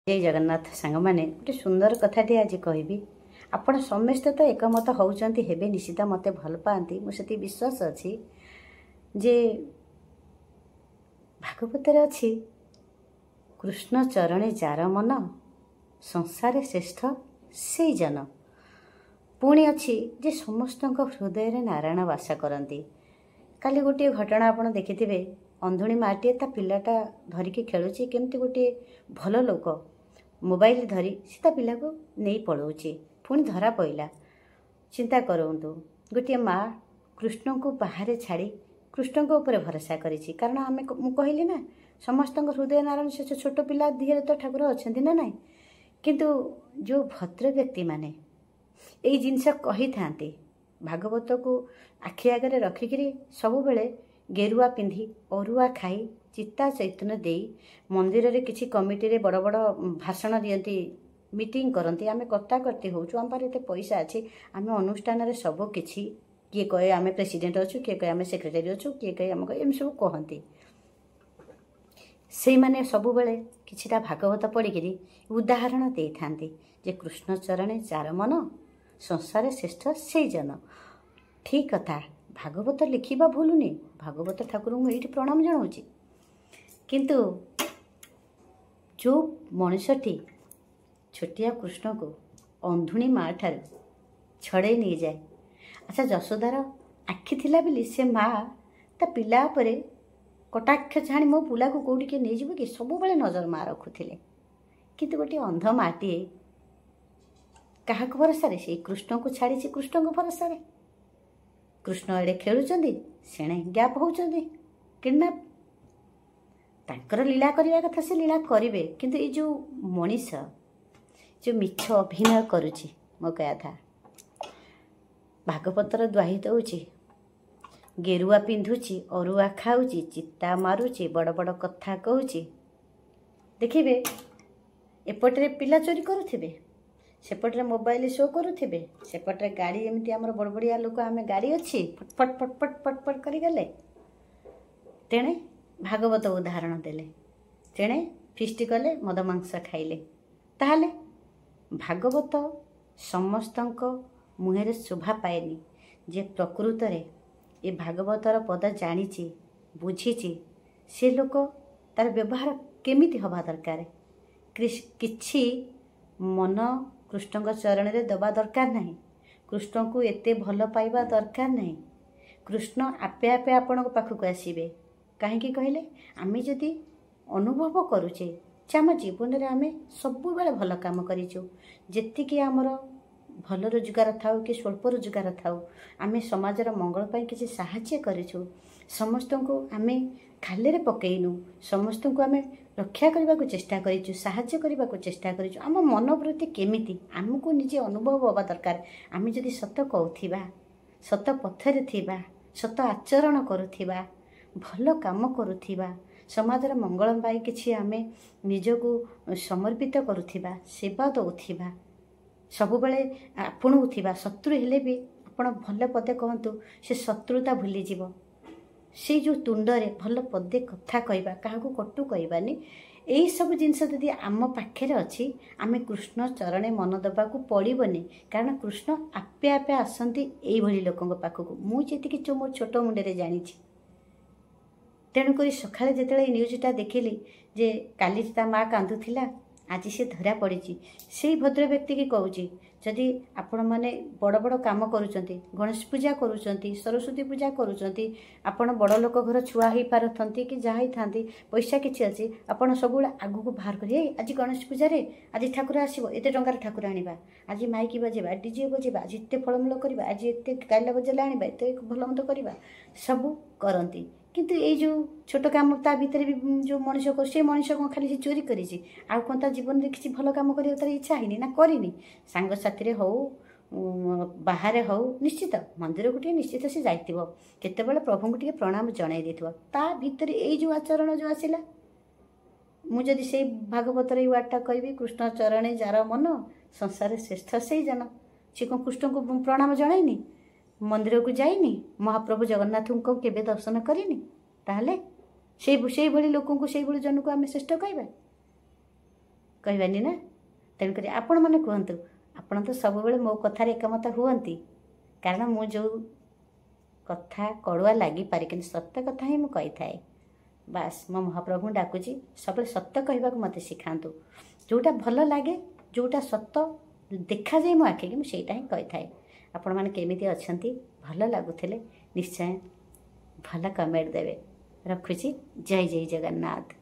जय जगन्नाथ सांग मैंने गोटे सुंदर कथाटी आज कहबी आपण समस्ते तो एकमत होउचंती हेबे निश्चित मते भल पाती मुझे विश्वास अच्छी जे भागवत अच्छी कृष्ण चरणे जार मन संसार श्रेष्ठ से जन पुणी अच्छी जे समस्त हृदय नारायण वास करती। काली गोटे घटना आपड़ देखिथे अंधुणी माटे ता पिलाटा धरिकी खेलुची केमती गोटे भल लोक मोबाइल धरी सीता पिला को नहीं पलाऊँचे पुणी धरा पड़ा। चिंता करूँ गोटे माँ कृष्ण को बाहर छाड़ी कृष्ण को ऊपर भरोसा करिछि कारण आम कहली ना समस्त हृदय नारायण से छोट पिला दिहरे तो ठाकुर अच्छा ना ना किंतु जो भद्र व्यक्ति माने यही जिनस कही था भागवत को आखि आगे रखिकी सब बेले गेरुआ पिंधि अरुआ खाई चित्ता चैतन्य दे मंदिर रे किछि कमिटी रे बड़ बड़ भाषण दियंती मीटिंग करती आम कर्ता करते होचु आम पारे एते पैसा अच्छी आम अनुष्ठान रे सब किछि किए कहे आम प्रेसिडेंट अच्छु किए कहे आम सेक्रेटरी अच्छु किए कहे आम एम सब कहती से माने सब बेले किछिटा भागवत पढ़िकी उदाहरण दे थांती जे कृष्ण चरणे जार मन संसार श्रेष्ठ से जन ठीक कथा भागवत लिखा भूलुनी भागवत ठाकुर ये प्रणाम जनाऊँगी किंतु जो मनुष्यटी छोटिया कृष्ण को अंधुणी माँ ठार छड़े नहीं जाए। अच्छा जशोदार आखि थिला बिली से माँ ता पिला परे कटाक्ष छाणी मो पुला को कौटी किए नहीं कि सब बेले नजर माँ रखुले किंतु गोटे अंध माटीए क्या भरोसा से कृष्ण को छाड़ी कृष्ण को भरोसा कृष्ण एडे खेलुचंदी सेणे गैप होउचंदी किडनैप तांकर लीला करिया कथा से लीला करिवे किंतु ये जो मनीष जो मिछ अभिनय करुची मो कहया था भागवतर द्वाहित होउची गेरुआ पिंधुची अरुआ खाउची चित्ता मारुची बड़ बड़ कथा कहूची देखिबे एपटरे पिला चोरी करुथिबे सेपटे मोबाइल शो करुथिबे सेपटे गाड़ी एमती आमर बड़ बड़िया लोक आम गाड़ी अच्छी फटफट फटफट फटफट करी गले तेणे भागवत उदाहरण देले तेणे फिष्टि कले मद मांस खाइले ताहले भागवत समस्तंक मुहेरे शोभा पाएनी जे प्रकृत रे ये भागवतर पद जानिछि बुझिछि से लोक तार व्यवहार केमिति हवा दरकार किछि मन कृष्ण चरण रे दबा दरकार नहीं कृष्ण को एते भल पाइबा दरकार नहीं कृष्ण आपे आपे आपण पाखक आसबे कहीं कहले आमे जदि अनुभव करुचे आम जीवन में आम सब बेले भल काम करूँ जी आमर भल रोजगार थाउ कि स्वल्प रोजगार थाउ आम समाजर मंगल पाई किसी साहाय्य करूँ समस्त को आम खाली पकईनु समस्त को आम रक्षा करने को चेष्टा करूँ साहाय्य करने को चेष्टा करूँ आम मनोवृत्ति केमिति आमको निजे अनुभव हवा दरकार आम जदि सत कहूथिबा सत पथरे थिबा सत आचरण करुथिबा भल काम करुथिबा समाजर मंगल पाई किछि आम निजको समर्पित करुथिबा सेवा दउथिबा सब बेले आपणुथिबा शत्रु हेले भी आपण भल पदे कहतु से शत्रुता भूली जीव से जो तुंडरे भल पदे कथा कहवा क्या कटु कहबानी यही सब जिनस जदि आम पाखे अच्छी आम कृष्ण चरणे मन दबाक पड़ोनी कारण कृष्ण आपे आपे आसती यही लोकों पाखक मुझे जो मो छोट मुंडे जानी तेणुक सकाଳେ जिते न्यूजटा देखिली जे काली ता माँ कांदुला आज सी धरा पड़ी से भद्र व्यक्ति की कहूँ जदि आपण मैंने बड़ बड़ काम करुँच गणेश पूजा करुँच सरस्वती पूजा करुँच आपण बड़ लोक घर छुआ हो पारती कि जहाँ ही था पैसा किसी अच्छी आपड़ सब आगू को बाहर कर आज गणेश पूजा आज ठाकुर आसो एत टंकार ठाकुर आना आज माइक बजेबा डीजे बजेबा आज एत फलमूल करवा आज एत गाइला बजेला आना एत भल मंद करवा सब करती किंतु ये जो छोट काम ता भीतर भी जो मनीष कर से मनीष कौन खाली चोरी करी आउ कौन ता जीवन में किसी भल काम कर इच्छा है ना करनी सांग साथी हो बाहर हो निश्चित मंदिर को निश्चित से जाइथिबो केतेबेले प्रभु को प्रणाम जणाई देथिबो ता भीतर ये जो आचरण जो आसिला मुझे से भागवत वार्ता कहि कृष्ण चरणे जार मन संसार श्रेष्ठ से जन सी कौन कृष्ण को प्रणाम जणाइनी मंदिर को जाइनी महाप्रभु जगन्नाथ को केबे दर्शन करिनी ताहले से भली लोक को से भली जन को आम श्रेष्ठ कहबा कहबानी ना। तेणुक आपण मैंने कहतु आपण तो सब मो कथार एकमत हुअंती कारण मु जो कथा कड़ुआ लगी पारे कि सत्य कथा ही मुझे कही थाए। बास मो महाप्रभु डाकुची सब सत्य कहवा मत शिखातु जोटा भल लगे जोटा सत्य देखा जाए मो आखि मुझे ही कही थाए। आपण मैंने केमिति अछंती भल लगुले निश्चय भल कमेंट देवे। रखुची जय जय जगन्नाथ।